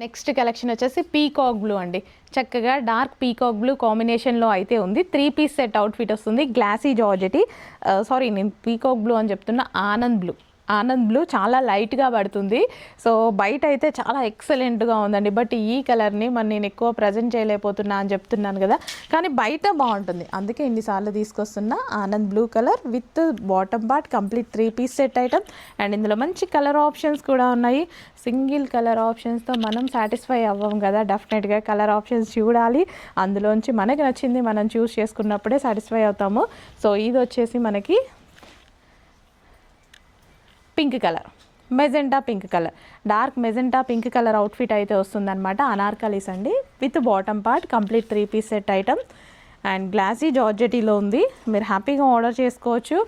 Next collection వచ్చేసి peacock blue అండి. చక్కగా డార్క్ పీకాక్ బ్లూ కాంబినేషన్లో అయితే ఉంది. 3 పీస్ సెట్ అవుట్ఫిట్ వస్తుంది. గ్లాసీ జార్జెటీ, సారీ నేను పీకాక్ బ్లూ అని చెప్తున్నా, ఆనంద్ బ్లూ చాలా లైట్గా పడుతుంది. సో బయట అయితే చాలా ఎక్సలెంట్గా ఉందండి. బట్ ఈ కలర్ని నేను ఎక్కువ ప్రజెంట్ చేయలేకపోతున్నా అని చెప్తున్నాను కదా, కానీ బయట బాగుంటుంది, అందుకే ఇన్నిసార్లు తీసుకొస్తున్నా. Anand blue colour with bottom part complete 3 piece set item. And ఇందులో మంచి కలర్ ఆప్షన్స్ కూడా ఉన్నాయి. సింగిల్ కలర్ ఆప్షన్స్తో మనం సాటిస్ఫై అవ్వం కదా, డెఫినెట్గా కలర్ ఆప్షన్స్ చూడాలి. అందులోంచి మనకి నచ్చింది మనం చూస్ చేసుకున్నప్పుడే సాటిస్ఫై అవుతాము. సో ఇది వచ్చేసి మనకి pink colour, magenta pink colour, dark magenta pink colour outfit అయితే వస్తుందన్నమాట. అనార్కలీస్ అండి with bottom part complete 3 piece set item. And glossy జార్జెటీలో ఉంది, మీరు హ్యాపీగా ఆర్డర్ చేసుకోవచ్చు.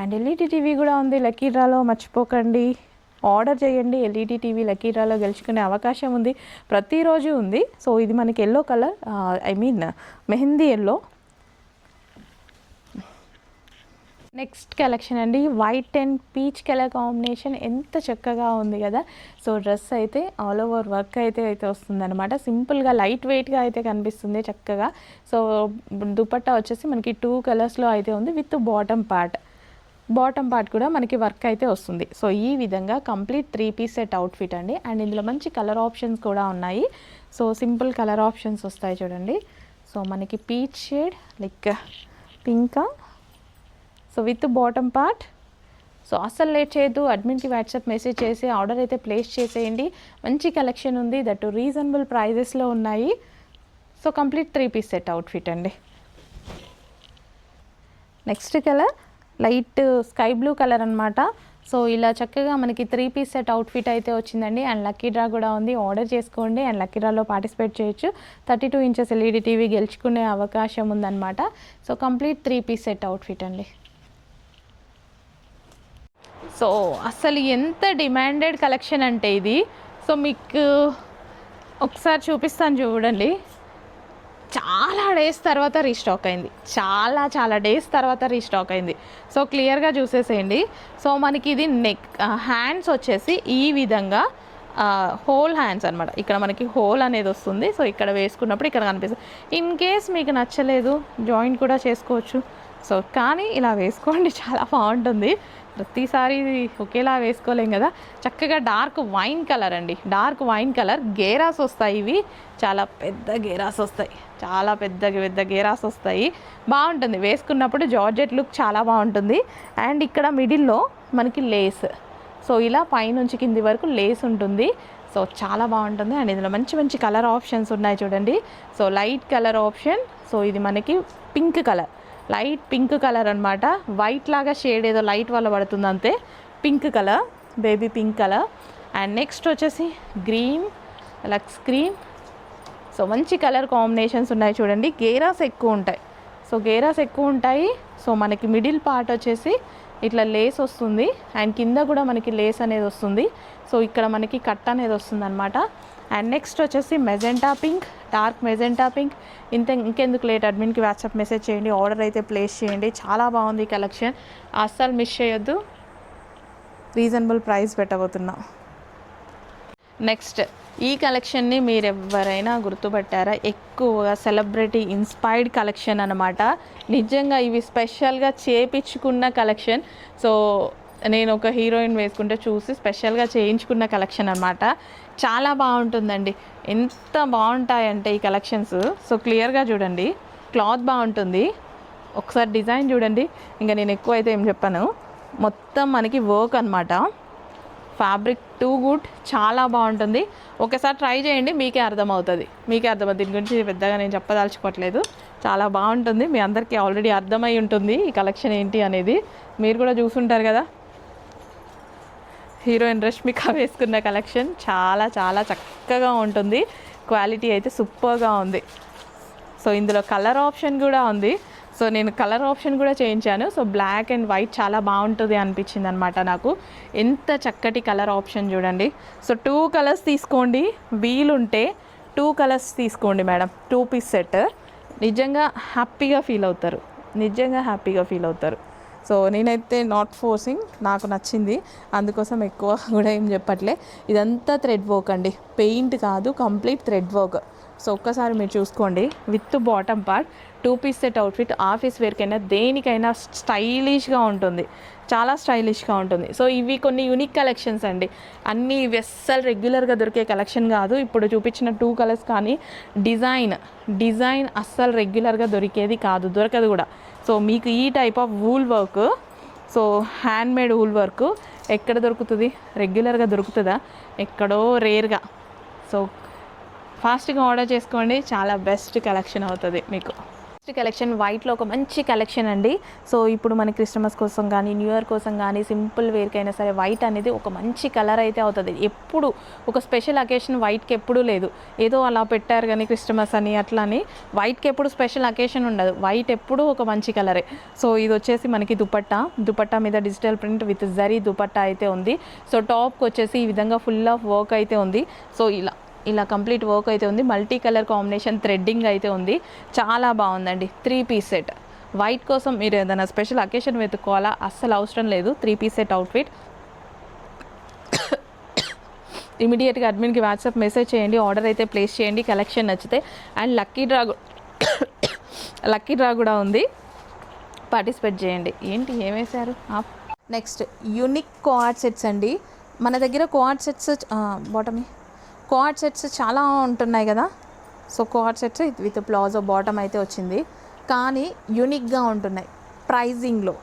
అండ్ ఎల్ఈడి టీవీ కూడా ఉంది లక్కీ డ్రాలో, మర్చిపోకండి ఆర్డర్ చేయండి. ఎల్ఈడి టీవీ లక్కీ డ్రాలో గెలుచుకునే అవకాశం ఉంది, ప్రతిరోజు ఉంది. సో ఇది మనకి yellow colour, mehndi yellow. Next collection అండి, white and peach colour combination ఎంత చక్కగా ఉంది కదా. సో డ్రెస్ అయితే ఆల్ ఓవర్ వర్క్ అయితే వస్తుందన్నమాట. సింపుల్గా లైట్ వెయిట్గా అయితే కనిపిస్తుంది చక్కగా. సో దుపట్టా వచ్చేసి మనకి 2 కలర్స్లో అయితే ఉంది విత్ బాటమ్ పార్ట్ కూడా మనకి వర్క్ అయితే వస్తుంది. సో ఈ విధంగా కంప్లీట్ 3 పీస్ సెట్ అవుట్ఫిట్ అండి. అండ్ ఇందులో మంచి కలర్ ఆప్షన్స్ కూడా ఉన్నాయి. సో సింపుల్ కలర్ ఆప్షన్స్ వస్తాయి చూడండి. సో మనకి పీచ్ షేడ్, లైక్ పింకా, so with bottom part. So అస్సలు లేట్ చేయొద్దు, అడ్మిన్కి వాట్సాప్ మెసేజ్ చేసి ఆర్డర్ అయితే ప్లేస్ చేసేయండి. మంచి కలెక్షన్ ఉంది, దట్ రీజనబుల్ ప్రైజెస్లో ఉన్నాయి. So complete 3 piece set outfit అండి. Next colour light sky blue colour అనమాట. సో ఇలా చక్కగా మనకి 3 పీస్ సెట్ అవుట్ఫిట్ అయితే వచ్చిందండి. అండ్ లక్కీ డ్రా కూడా ఉంది, ఆర్డర్ చేసుకోండి. అండ్ లక్కీ డ్రాలో పార్టిసిపేట్ చేయొచ్చు. 32 ఇంచెస్ ఎల్ఈడి టీవీ గెలుచుకునే అవకాశం ఉందన్నమాట. So complete 3 piece set outfit అండి. సో అసలు ఎంత డిమాండెడ్ కలెక్షన్ అంటే ఇది. సో మీకు ఒకసారి చూపిస్తాను చూడండి. చాలా డేస్ తర్వాత రీస్టాక్ అయింది, చాలా డేస్ తర్వాత రీస్టాక్ అయింది. సో క్లియర్గా చూసేసేయండి. సో మనకి ఇది హ్యాండ్స్ వచ్చేసి ఈ విధంగా హోల్ హ్యాండ్స్ అనమాట. ఇక్కడ మనకి హోల్ అనేది వస్తుంది. సో ఇక్కడ వేసుకున్నప్పుడు ఇక్కడ కనిపిస్తుంది. ఇన్ కేస్ మీకు నచ్చలేదు జాయింట్ కూడా చేసుకోవచ్చు. సో కానీ ఇలా వేసుకోండి, చాలా బాగుంటుంది. ప్రతిసారి ఒకేలా వేసుకోలేం కదా. చక్కగా డార్క్ వైన్ కలర్ అండి, డార్క్ వైన్ కలర్ గేరాస్ వస్తాయి. ఇవి చాలా పెద్ద గేరాస్ వస్తాయి, చాలా పెద్ద గేరాస్ వస్తాయి. బాగుంటుంది వేసుకున్నప్పుడు, జార్జెట్ లుక్ చాలా బాగుంటుంది. అండ్ ఇక్కడ మిడిల్లో మనకి లేస్, సో ఇలా పైనుంచి కింది వరకు లేస్ ఉంటుంది. సో చాలా బాగుంటుంది. అండ్ ఇందులో మంచి కలర్ ఆప్షన్స్ ఉన్నాయి చూడండి. So light colour option, so ఇది మనకి pink colour, light pink colour అనమాట. వైట్ లాగా షేడ్ ఏదో లైట్ వల్ల పడుతుంది అంతే, pink colour, baby pink colour. And next వచ్చేసి గ్రీన్, లక్స్ గ్రీన్. సో మంచి కలర్ కాంబినేషన్స్ ఉన్నాయి చూడండి. గేరాస్ ఎక్కువ ఉంటాయి. సో మనకి మిడిల్ పార్ట్ వచ్చేసి ఇట్లా లేస్ వస్తుంది. అండ్ కింద కూడా మనకి లేస్ అనేది వస్తుంది. సో ఇక్కడ మనకి కట్ అనేది వస్తుంది అనమాట. అండ్ నెక్స్ట్ వచ్చేసి magenta pink, dark magenta pink. ఇంకెందుకు లేట్, అడ్మిన్కి వాట్సాప్ మెసేజ్ చేయండి, ఆర్డర్ అయితే ప్లేస్ చేయండి. చాలా బాగుంది ఈ కలెక్షన్, అస్సలు మిస్ చేయొద్దు. Reasonable price పెట్టబోతున్నాం. నెక్స్ట్ ఈ కలెక్షన్ని మీరు ఎవరైనా గుర్తుపట్టారా? ఎక్కువగా సెలబ్రిటీ ఇన్స్పైర్డ్ కలెక్షన్ అనమాట. నిజంగా ఇవి స్పెషల్గా చేపించుకున్న కలెక్షన్. సో నేను ఒక హీరోయిన్ వేసుకుంటే చూసి స్పెషల్గా చేయించుకున్న కలెక్షన్ అనమాట. చాలా బాగుంటుందండి, ఎంత బాగుంటాయంటే ఈ కలెక్షన్స్. సో క్లియర్గా చూడండి, క్లాత్ బాగుంటుంది. ఒకసారి డిజైన్ చూడండి. ఇంకా నేను ఎక్కువ అయితే ఏం చెప్పాను, మొత్తం మనకి వర్క్ అనమాట. ఫ్యాబ్రిక్ టూ గుడ్, చాలా బాగుంటుంది. ఒకసారి ట్రై చేయండి, మీకే అర్థమవుతుంది. దీని గురించి పెద్దగా నేను చెప్పదలుచుకోవట్లేదు. చాలా బాగుంటుంది, మీ అందరికీ ఆల్రెడీ అర్థమై ఉంటుంది ఈ కలెక్షన్ ఏంటి అనేది. మీరు కూడా చూసుంటారు కదా, హీరోయిన్ రష్మిక వేసుకున్న కలెక్షన్ చాలా చక్కగా ఉంటుంది. క్వాలిటీ అయితే సూపర్గా ఉంది. సో ఇందులో కలర్ ఆప్షన్ కూడా ఉంది. సో నేను కలర్ ఆప్షన్ కూడా చేయించాను. సో బ్లాక్ అండ్ వైట్ చాలా బాగుంటుంది అనిపించింది అనమాట నాకు. ఎంత చక్కటి కలర్ ఆప్షన్ చూడండి. సో 2 కలర్స్ తీసుకోండి, వీలుంటే 2 కలర్స్ తీసుకోండి మేడం. 2 piece set. నిజంగా హ్యాపీగా ఫీల్ అవుతారు. సో నేనైతే నాట్ ఫోర్సింగ్, నాకు నచ్చింది, అందుకోసం ఎక్కువ కూడా ఏం చెప్పట్లే. ఇదంతా థ్రెడ్ వర్క్ అండి, పెయింట్ కాదు, కంప్లీట్ థ్రెడ్ వర్క్. సో ఒక్కసారి మీరు చూసుకోండి, with bottom part 2 piece set outfit. Office వేర్కైనా దేనికైనా స్టైలిష్గా ఉంటుంది, చాలా స్టైలిష్గా ఉంటుంది. సో ఇవి కొన్ని యూనిక్ కలెక్షన్స్ అండి, అన్నీ ఇవి అస్సలు రెగ్యులర్గా దొరికే కలెక్షన్ కాదు. ఇప్పుడు చూపించిన 2 కలర్స్ కానీ డిజైన్ అస్సలు రెగ్యులర్గా దొరికేది కాదు, దొరకదు కూడా. సో మీకు ఈ type of wool work, so handmade wool work ఎక్కడ దొరుకుతుంది? రెగ్యులర్గా దొరుకుతుందా? ఎక్కడో రేర్గా. సో ఫాస్ట్గా ఆర్డర్ చేసుకోండి, చాలా బెస్ట్ కలెక్షన్ అవుతుంది మీకు. నెక్స్ట్ కలెక్షన్ వైట్లో ఒక మంచి కలెక్షన్ అండి. సో ఇప్పుడు మన క్రిస్మస్ కోసం కానీ, న్యూ ఇయర్ కోసం కానీ, సింపుల్ వేర్కైనా సరే వైట్ అనేది ఒక మంచి కలర్ అయితే అవుతుంది. ఎప్పుడు ఒక స్పెషల్ అకేషన్ వైట్కి ఎప్పుడూ లేదు, ఏదో అలా పెట్టారు కానీ క్రిస్మస్ అని అట్లా అని వైట్కి ఎప్పుడు స్పెషల్ అకేషన్ ఉండదు. వైట్ ఎప్పుడు ఒక మంచి కలరే. సో ఇది వచ్చేసి మనకి దుపట్టా మీద digital print with zari dupatta అయితే ఉంది. సో టాప్కి వచ్చేసి ఈ విధంగా ఫుల్ ఆఫ్ వర్క్ అయితే ఉంది. సో ఇలా కంప్లీట్ వర్క్ అయితే ఉంది, మల్టీ కలర్ కాంబినేషన్ థ్రెడ్డింగ్ అయితే ఉంది, చాలా బాగుందండి. 3 పీస్ సెట్ వైట్ కోసం మీరు ఏదైనా స్పెషల్ అకేషన్ వెతుక్కోవాలా, అస్సలు అవసరం లేదు. 3 పీస్ సెట్ అవుట్ఫిట్. ఇమీడియట్గా అడ్మిన్కి వాట్సాప్ మెసేజ్ చేయండి, ఆర్డర్ అయితే ప్లేస్ చేయండి కలెక్షన్ నచ్చితే. అండ్ లక్కీ డ్రా కూడా ఉంది, పార్టిసిపేట్ చేయండి. ఏంటి ఏమేశారు? నెక్స్ట్ యూనిక్ కోఆర్డ్ సెట్స్ అండి. మన దగ్గర కోఆర్డ్ సెట్స్ కోఆర్డ్ సెట్స్ చాలా ఉంటున్నాయి కదా. So co-ord sets with palazzo bottom అయితే వచ్చింది, కానీ యూనిక్గా ఉంటున్నాయి ప్రైజింగ్లో.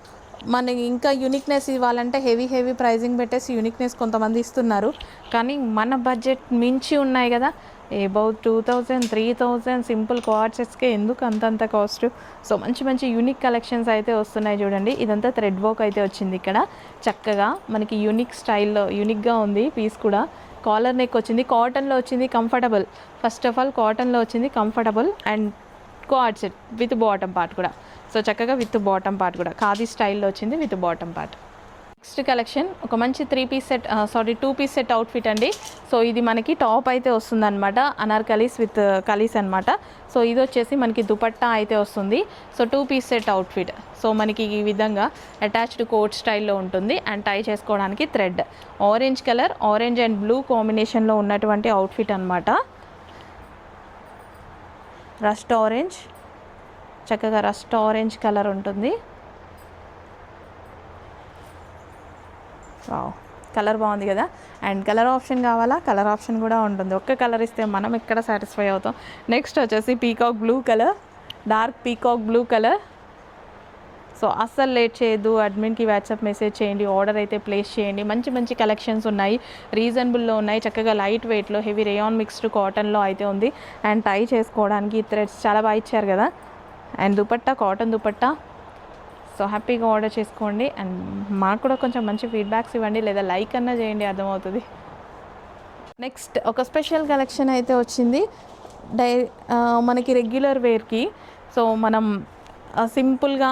మనకి ఇంకా యూనిక్నెస్ ఇవ్వాలంటే హెవీ ప్రైజింగ్ పెట్టేసి యూనిక్నెస్ కొంతమంది ఇస్తున్నారు, కానీ మన బడ్జెట్ మించి ఉన్నాయి కదా. అబౌట్ 2000, 3000 సింపుల్ కోఆర్డ్ సెట్స్కే ఎందుకు అంతంత కాస్ట్? సో మంచి యూనిక్ కలెక్షన్స్ అయితే వస్తున్నాయి చూడండి. ఇదంతా థ్రెడ్ వర్క్ అయితే వచ్చింది ఇక్కడ, చక్కగా మనకి యూనిక్ స్టైల్లో యూనిక్గా ఉంది. పీస్ కూడా కాలర్ నెక్ వచ్చింది, కాటన్లో వచ్చింది, కంఫర్టబుల్. ఫస్ట్ ఆఫ్ ఆల్ కాటన్లో వచ్చింది, comfortable. And co-ord set with bottom part కూడా, సో చక్కగా విత్ బాటమ్ పార్ట్ కూడా ఖాదీ స్టైల్లో వచ్చింది with bottom part. Next collection ఒక మంచి 2 పీస్ సెట్ అవుట్ఫిట్ అండి. సో ఇది మనకి టాప్ అయితే వస్తుంది అనమాట, అనార్కలీస్ విత్ కలీస్ అనమాట. సో ఇది వచ్చేసి మనకి దుపట్టా అయితే వస్తుంది. So 2 piece set outfit. So మనకి ఈ విధంగా అటాచ్డ్ కోట్ స్టైల్లో ఉంటుంది అండ్ టై చేసుకోవడానికి థ్రెడ్. ఆరెంజ్ అండ్ బ్లూ కాంబినేషన్లో ఉన్నటువంటి అవుట్ఫిట్ అనమాట. చక్కగా రస్ట్ ఆరెంజ్ కలర్ ఉంటుంది. వావ్, కలర్ బాగుంది కదా. అండ్ కలర్ ఆప్షన్ కావాలా, కలర్ ఆప్షన్ కూడా ఉంటుంది. ఒక్క కలర్ ఇస్తే మనం ఎక్కడ సాటిస్ఫై అవుతాం. నెక్స్ట్ వచ్చేసి peacock blue colour, dark peacock blue colour. So అస్సలు లేట్ చేయొద్దు, అడ్మిన్కి వాట్సాప్ మెసేజ్ చేయండి, ఆర్డర్ అయితే ప్లేస్ చేయండి. మంచి కలెక్షన్స్ ఉన్నాయి, రీజనబుల్లో ఉన్నాయి, చక్కగా లైట్ వెయిట్లో హెవీ రేయాన్ మిక్స్డ్ కాటన్లో అయితే ఉంది. అండ్ టై చేసుకోవడానికి థ్రెడ్స్ చాలా బాగా ఇచ్చారు కదా. And dupatta cotton dupatta. So హ్యాపీగా ఆర్డర్ చేసుకోండి. అండ్ మాకు కూడా కొంచెం మంచి ఫీడ్బ్యాక్స్ ఇవ్వండి, లేదా లైక్ అన్నా చేయండి, అర్థమవుతుంది. నెక్స్ట్ ఒక స్పెషల్ కలెక్షన్ అయితే వచ్చింది మనకి రెగ్యులర్ వేర్కి. సో మనం సింపుల్గా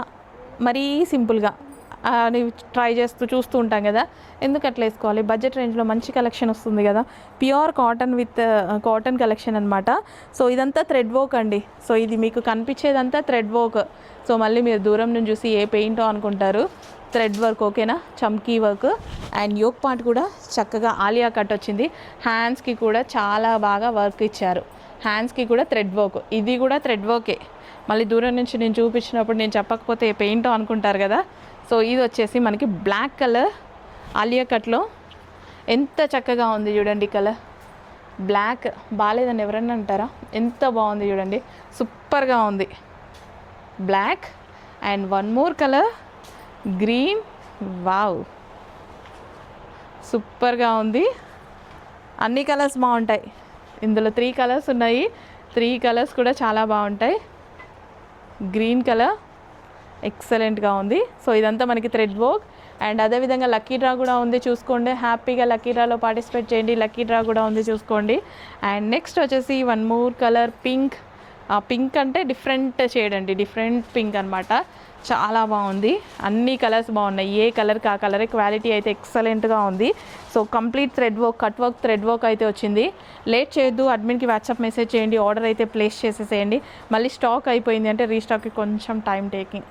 అని ట్రై చూస్తూ ఉంటాం కదా, ఎందుకు అట్లా వేసుకోవాలి? బడ్జెట్ రేంజ్లో మంచి కలెక్షన్ వస్తుంది కదా. Pure cotton with cotton collection అనమాట. సో ఇదంతా థ్రెడ్ వర్క్ అండి. సో ఇది మీకు కనిపించేదంతా థ్రెడ్ వర్క్. సో మళ్ళీ మీరు దూరం నుంచి చూసి ఏ పెయింటో అనుకుంటారు. థ్రెడ్ వర్క్, ఓకేనా, చమ్కీ వర్క్. అండ్ యోక్ పార్ట్ కూడా చక్కగా ఆలియా కట్ వచ్చింది. హ్యాండ్స్కి కూడా చాలా బాగా వర్క్ ఇచ్చారు, హ్యాండ్స్కి కూడా థ్రెడ్ వర్క్. ఇది కూడా థ్రెడ్ వర్కే. మళ్ళీ దూరం నుంచి నేను చూపించినప్పుడు నేను చెప్పకపోతే ఏ పెయింటో అనుకుంటారు కదా. సో ఇది వచ్చేసి మనకి బ్లాక్ కలర్ ఆలియా కట్లో ఎంత చక్కగా ఉంది చూడండి. కలర్ బ్లాక్ బాగాలేదని ఎవరన్నా అంటారా? ఎంత బాగుంది చూడండి, సూపర్గా ఉంది. Black and one more colour green. Wow, సూపర్గా ఉంది. అన్ని కలర్స్ బాగుంటాయి. ఇందులో 3 కలర్స్ ఉన్నాయి, 3 కలర్స్ కూడా చాలా బాగుంటాయి. గ్రీన్ కలర్ ఎక్సలెంట్గా ఉంది. సో ఇదంతా మనకి థ్రెడ్ వర్క్. అండ్ అదేవిధంగా లక్కీ డ్రా కూడా ఉంది, చూసుకోండి. హ్యాపీగా లక్కీ డ్రాలో పార్టిసిపేట్ చేయండి. లక్కీ డ్రా కూడా ఉంది, చూసుకోండి. అండ్ నెక్స్ట్ వచ్చేసి one more colour pink. Pink అంటే డిఫరెంట్ షేడ్ అండి, డిఫరెంట్ పింక్ అనమాట. చాలా బాగుంది, అన్ని కలర్స్ బాగున్నాయి. ఏ కలర్కి ఆ కలరే. క్వాలిటీ అయితే ఎక్సలెంట్గా ఉంది. So complete thread work, cut work, thread work అయితే వచ్చింది. లేట్ చేయొద్దు, అడ్మిన్కి వాట్సాప్ మెసేజ్ చేయండి, ఆర్డర్ అయితే ప్లేస్ చేసేసేయండి. మళ్ళీ స్టాక్ అయిపోయింది అంటే రీస్టాక్కి కొంచెం time taking.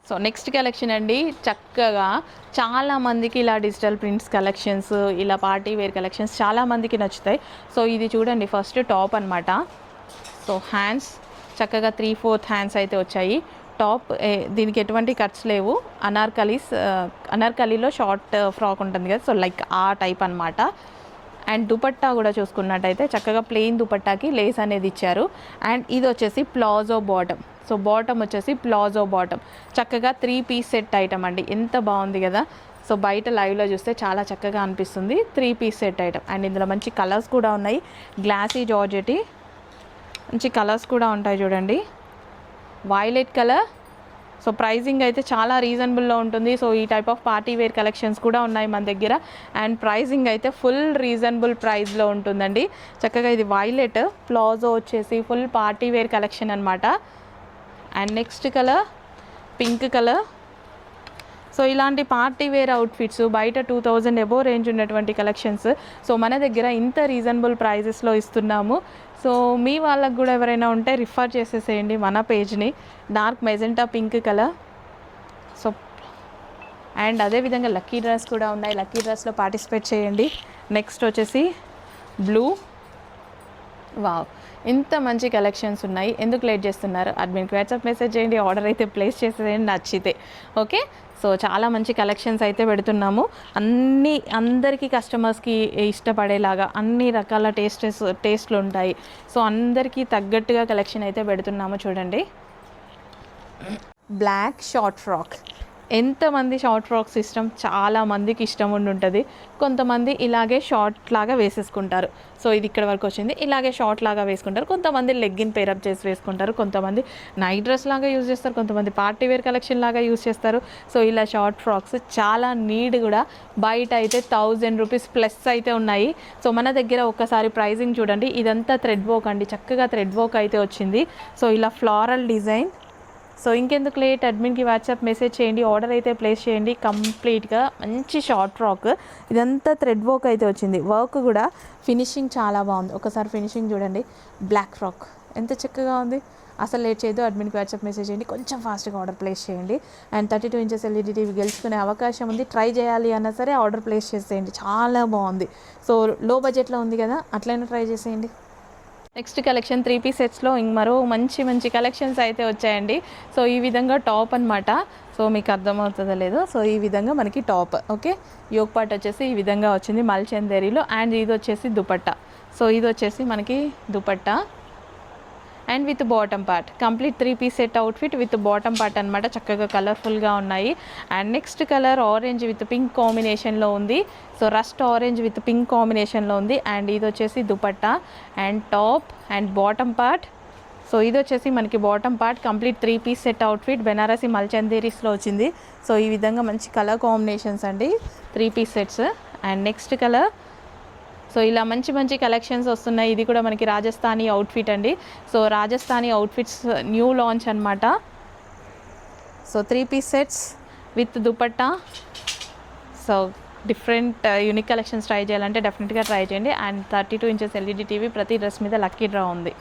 So next collection అండి, చక్కగా చాలామందికి ఇలా డిజిటల్ ప్రింట్స్ కలెక్షన్స్, ఇలా పార్టీ వేర్ కలెక్షన్స్ చాలామందికి నచ్చుతాయి. సో ఇది చూడండి, ఫస్ట్ టాప్ అనమాట. సో హ్యాండ్స్ చక్కగా 3/4 హ్యాండ్స్ అయితే వచ్చాయి. టాప్ దీనికి ఎటువంటి కట్స్ లేవు. అనార్కలీలో షార్ట్ ఫ్రాక్ ఉంటుంది కదా, సో లైక్ ఆ టైప్ అనమాట. అండ్ దుపట్టా కూడా చూసుకున్నట్టయితే చక్కగా ప్లెయిన్ దుపట్టాకి లేస్ అనేది ఇచ్చారు. అండ్ ఇది వచ్చేసి ప్లాజో బాటమ్. సో బాటమ్ వచ్చేసి ప్లాజో బాటమ్, చక్కగా 3 పీస్ సెట్ ఐటమ్ అండి. ఎంత బాగుంది కదా. సో బయట లైవ్లో చూస్తే చాలా చక్కగా అనిపిస్తుంది. 3 పీస్ సెట్ ఐటమ్. అండ్ ఇందులో మంచి కలర్స్ కూడా ఉన్నాయి. గ్లాసీ జార్జెటీ మంచి కలర్స్ కూడా ఉంటాయి చూడండి. Violet colour. సో ప్రైజింగ్ అయితే చాలా రీజనబుల్లో ఉంటుంది. సో ఈ type of party wear collections కూడా ఉన్నాయి మన దగ్గర. అండ్ ప్రైజింగ్ అయితే ఫుల్ రీజనబుల్ ప్రైస్లో ఉంటుందండి. చక్కగా ఇది వైలెట్, ప్లాజో వచ్చేసి ఫుల్ పార్టీ వేర్ కలెక్షన్ అనమాట. And next colour pink colour. So ఇలాంటి పార్టీ వేర్ అవుట్ఫిట్స్ బయట 2000 అబోవ్ రేంజ్ ఉన్నటువంటి కలెక్షన్స్ సో మన దగ్గర ఇంత రీజనబుల్ ప్రైజెస్లో ఇస్తున్నాము. సో మీ వాళ్ళకు కూడా ఎవరైనా ఉంటే రిఫర్ చేసేసేయండి మన పేజ్ని. Dark magenta pink colour. So and అదేవిధంగా లక్కీ డ్రెస్ కూడా ఉన్నాయి. లక్కీ డ్రెస్లో పార్టిసిపేట్ చేయండి. నెక్స్ట్ వచ్చేసి బ్లూ. వావ్, ఇంత మంచి కలెక్షన్స్ ఉన్నాయి. ఎందుకు లేట్ చేస్తున్నారు? అడ్మిన్కి వాట్సాప్ మెసేజ్ చేయండి, ఆర్డర్ అయితే ప్లేస్ చేసేయండి నచ్చితే. ఓకే, సో చాలా మంచి కలెక్షన్స్ అయితే పెడుతున్నాము. అందరికీ కస్టమర్స్కి ఇష్టపడేలాగా అన్ని రకాల టేస్ట్లు ఉంటాయి. సో అందరికీ తగ్గట్టుగా కలెక్షన్ అయితే పెడుతున్నాము. చూడండి, బ్లాక్ షార్ట్ ఫ్రాక్. ఎంతమంది షార్ట్ ఫ్రాక్స్ ఇష్టం? చాలామందికి ఇష్టం ఉంటుంది. కొంతమంది ఇలాగే షార్ట్ లాగా వేసేసుకుంటారు. సో ఇది ఇక్కడ వరకు వచ్చింది, ఇలాగే షార్ట్ లాగా వేసుకుంటారు. కొంతమంది లెగ్గిన్ పేరప్ చేసి వేసుకుంటారు. కొంతమంది నైట్ డ్రెస్ లాగా యూజ్ చేస్తారు. కొంతమంది పార్టీ వేర్ కలెక్షన్ లాగా యూజ్ చేస్తారు. సో ఇలా షార్ట్ ఫ్రాక్స్ చాలా నీడ్ కూడా. బయట అయితే 1000 రూపీస్ ప్లస్ అయితే ఉన్నాయి. సో మన దగ్గర ఒక్కసారి ప్రైజింగ్ చూడండి. ఇదంతా థ్రెడ్ వర్క్ అండి, చక్కగా థ్రెడ్ వర్క్ అయితే వచ్చింది. సో ఇలా ఫ్లారల్ డిజైన్. సో ఇంకెందుకు లేట్, అడ్మిన్కి వాట్సాప్ మెసేజ్ చేయండి, ఆర్డర్ అయితే ప్లేస్ చేయండి. కంప్లీట్గా మంచి షార్ట్ ఫ్రాక్. ఇదంతా థ్రెడ్ వర్క్ అయితే వచ్చింది. వర్క్ కూడా ఫినిషింగ్ చాలా బాగుంది. ఒకసారి ఫినిషింగ్ చూడండి. బ్లాక్ ఫ్రాక్ ఎంత చక్కగా ఉంది. అసలు లేట్ చేయదు, అడ్మిన్కి వాట్సాప్ మెసేజ్ చేయండి. కొంచెం ఫాస్ట్గా ఆర్డర్ ప్లేస్ చేయండి. అండ్ 32 ఇంచెస్ ఎల్ఈడి టీవీ గెలుచుకునే అవకాశం ఉంది. ట్రై చేయాలి అన్నా సరే ఆర్డర్ ప్లేస్ చేసేయండి. చాలా బాగుంది. సో లో బడ్జెట్లో ఉంది కదా, అట్లయినా ట్రై చేసేయండి. నెక్స్ట్ కలెక్షన్ 3 పీస్ సెట్స్లో మరో మంచి కలెక్షన్స్ అయితే వచ్చాయండి. సో ఈ విధంగా టాప్ అనమాట. సో మీకు అర్థమవుతుందో లేదో, సో ఈ విధంగా మనకి టాప్. ఓకే, యోక్ పార్ట్ వచ్చేసి ఈ విధంగా వచ్చింది మల్చందేరిలో. అండ్ ఇది వచ్చేసి దుపట్టా. సో ఇది వచ్చేసి మనకి dupatta and with bottom part. Complete 3 piece set outfit with bottom part అనమాట. చక్కగా కలర్ఫుల్గా ఉన్నాయి. And next colour orange with pink కాంబినేషన్లో ఉంది. So rust orange with pink కాంబినేషన్లో ఉంది. అండ్ ఇది వచ్చేసి dupatta and top and bottom part. So ఇది వచ్చేసి మనకి bottom part. Complete 3 piece set outfit Banarasi మల్చందేరీస్లో వచ్చింది. సో ఈ విధంగా మంచి కలర్ కాంబినేషన్స్ అండి, 3 piece sets. And next colour. So ఇలా మంచి కలెక్షన్స్ వస్తున్నాయి. ఇది కూడా మనకి రాజస్థానీ అవుట్ఫిట్ అండి. So Rajasthani outfits new launch అనమాట. So 3 piece sets with dupatta. So different unique collections try చేయాలంటే డెఫినెట్గా ట్రై చేయండి. అండ్ 32 ఇంచెస్ ఎల్ఈడి టీవీ, ప్రతి డ్రెస్ మీద లక్కీ డ్రా ఉంది.